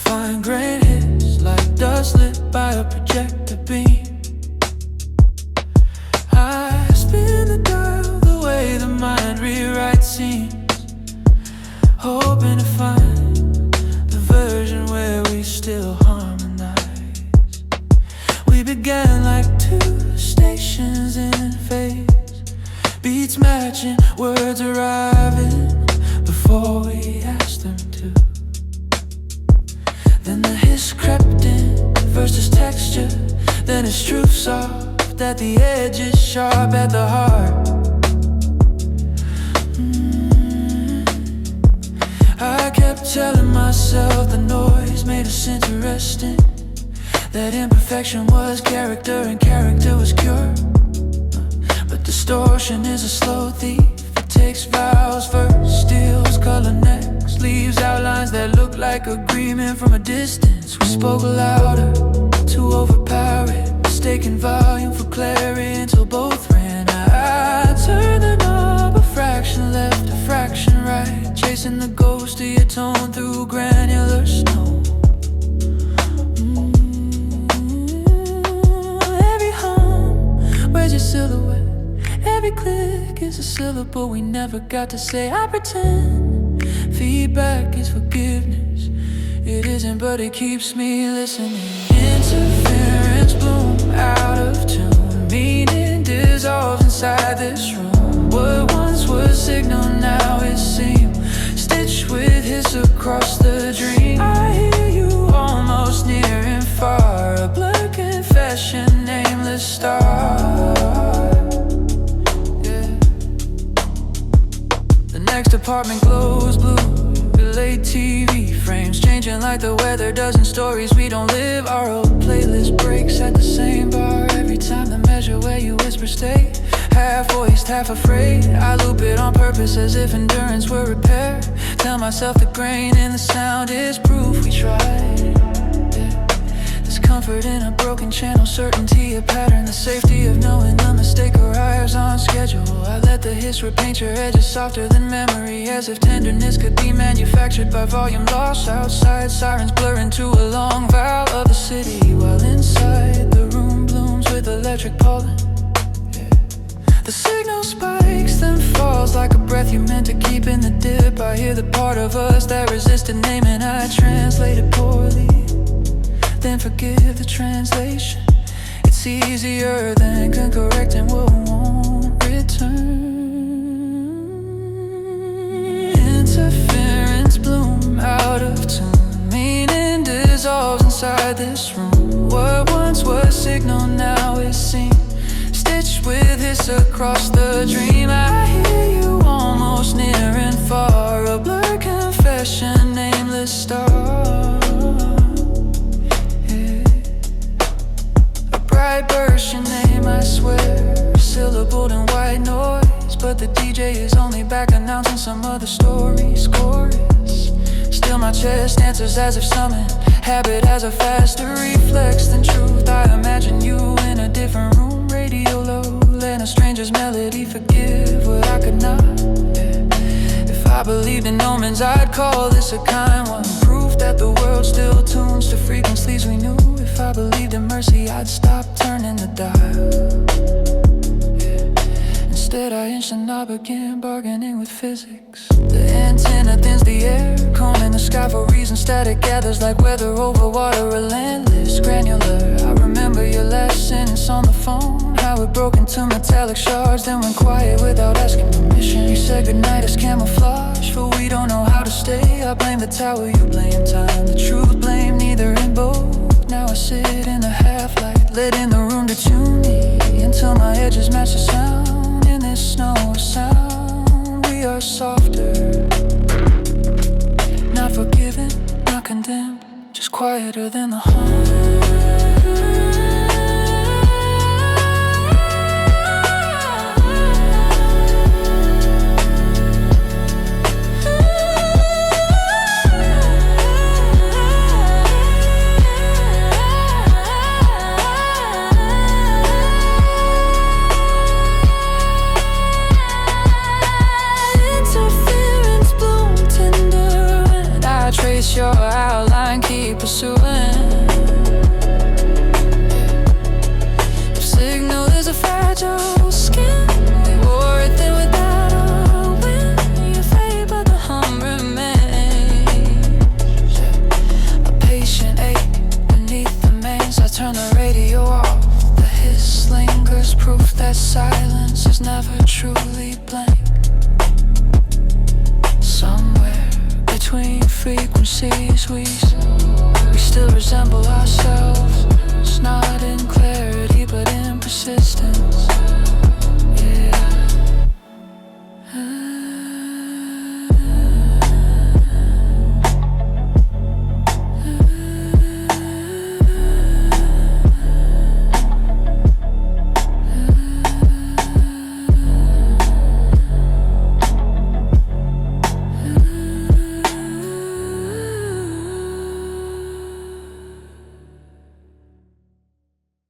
fine grain hits like dust lit by a projector beam. I spin the dial the way the mind rewrites scenes, hoping to find the version where we still harmonize. We began like two stations in phase, beats matching, words arriving before we asked them to. Then the hiss crept in versus texture, then it's truth soft at the edges, sharp at the heart. I kept telling myself the noise made us interesting, that imperfection was character and character was cure. But distortion is a slow thief. It takes vows first, steals color next, leaves outlines that look like agreement from a distance. We spoke louder to overpower it, mistaken volume for clarity until both ran out. I turned the knob a fraction left, a fraction right, chasing the ghost of your tone through granular snow. Every hum, where's your silhouette? Every click is a syllable we never got to say. I pretend feedback is forgiveness. It isn't, but it keeps me listening. Interference bloom out of tune, meaning dissolves inside this room. What once was signal now is seam, stitched with hiss across the dream. I hear you almost near and far, a blurred confession, nameless star. Next apartment glows blue, delayed TV frames changing like the weather, dozen stories we don't live. Our old playlist breaks at the same bar every time the measure where you whisper stay. Half voiced, half afraid, I loop it on purpose as if endurance were repair. Tell myself the grain in the sound is proof we tried. There's comfort in a broken channel, certainty a pattern, the safety of knowing the mistake arrives on schedule. I let the hiss repaint your edges softer than memory, as if tenderness could be manufactured by volume loss. Outside sirens blur into a long vow of the city, while inside the room blooms with electric pollen. The signal spikes, then falls like a breath you meant to keep in the dip. I hear the part of us that resisted naming, I translate it poorly, then forgive the translation. It's easier than correcting what won't return. Interference bloom out of tune, meaning dissolves inside this room. What once was signal now is seen, stitched with hiss across the dream. I hear you almost near and far, a blurred confession, nameless star. Bright burst your name, I swear, syllabled in white noise, but the DJ is only back announcing some other story's chorus. Still my chest answers as if summoned, habit has a faster reflex than truth. I imagine you in a different room, radio low, letting a stranger's melody forgive what I could not. If I believed in omens, I'd call this a kind one, proof that the world still tunes to frequencies we knew. If I believed in mercy, I'd stop turning the dial. Instead I inch the knob again, bargaining with physics. The antenna thins the air, combing the sky for reasons. Static gathers like weather over water, relentless, granular. I remember your last sentence on the phone, how it broke into metallic shards, then went quiet without asking permission. You said goodnight as camouflage, for we don't know how to stay. I blame the tower, you blame time. The truth, blame neither in both. Now I sit in the half-light, letting the room detune me, until my edges match the sound. In this snow of sound, we are softer, not forgiven, not condemned, just quieter than the hum. Your outline, keep pursuing. If signal is a fragile skin, they wore it thin without a win. You fade but the hum remains. A patient ache beneath the mains. I turn the radio off. The hiss lingers, proof that silence is never truly blank. Somewhere between frequencies we still resemble ourselves. It's not in clarity but in persistence. Yeah.